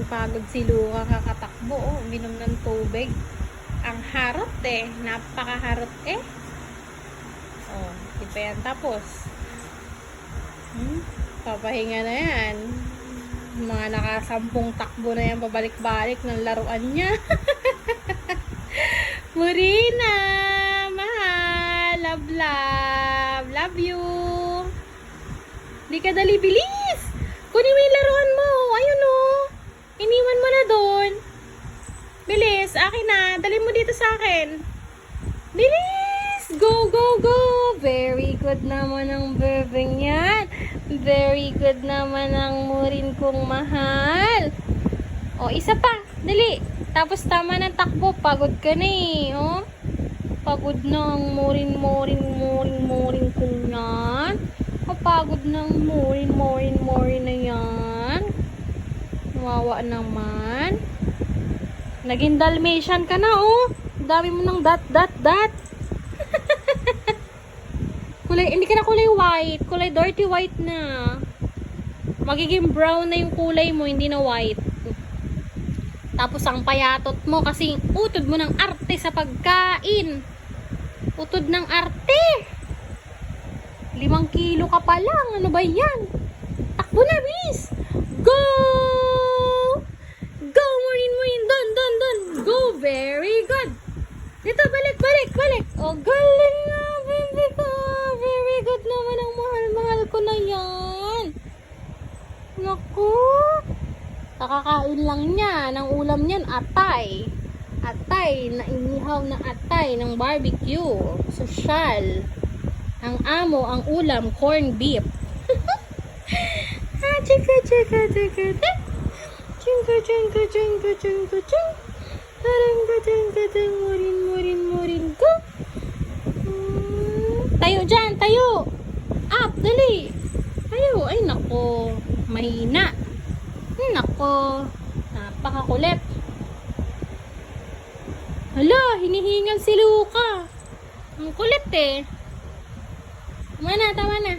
Pagod si Luka kakatakbo. Oh, uminom ng tubig. Ang harot eh. Napakaharot eh. Oh, di pa yan tapos. Papahinga na yan. Mga nakasampung takbo na yan pabalik-balik ng laruan niya. Murina! Mahal! Love, love! Love you! Di ka dali, bilis! Kunin mo yung laruan mo! Ayun o! Iniwan mo na doon. Bilis! Akin na! Dali mo dito sa akin. Bilis! Go, go, go! Very good naman ang bebeng yan. Very good naman ang murin kong mahal. O, isa pa. Dali. Tapos tama ng takbo. Pagod ka na eh. O? Pagod na ang murin kong yan. Kapagod ng murin na yan. Wawa naman. Naging Dalmatian ka na oh. Dami mo ng dot. Kulay, hindi ka na kulay white. Kulay dirty white na. Magiging brown na yung kulay mo, hindi na white. Tapos ang payatot mo kasi utod mo ng arte sa pagkain. Utod ng arte. 5 kilo ka pa lang. Ano ba yan? Takbo na, bis! Go! Go, Maureen. Dun. Go, very good. Dito, balik. Oh, galing na, baby ko. Very good naman ang mahal ko na yan. Naku. Nakakain lang niya. Ang ulam niyan, atay. Atay, na inihaw na atay ng barbecue. Sosyal. Ang amo, ang ulam, corned beef. Chika. Murin ko. Tayo dyan, tayo. Up, dali. Tayo. Ay, nako. Mahina. Nako. Napakakulit. Hala, hinihingal si Luka. Ang kulit eh. Tama na.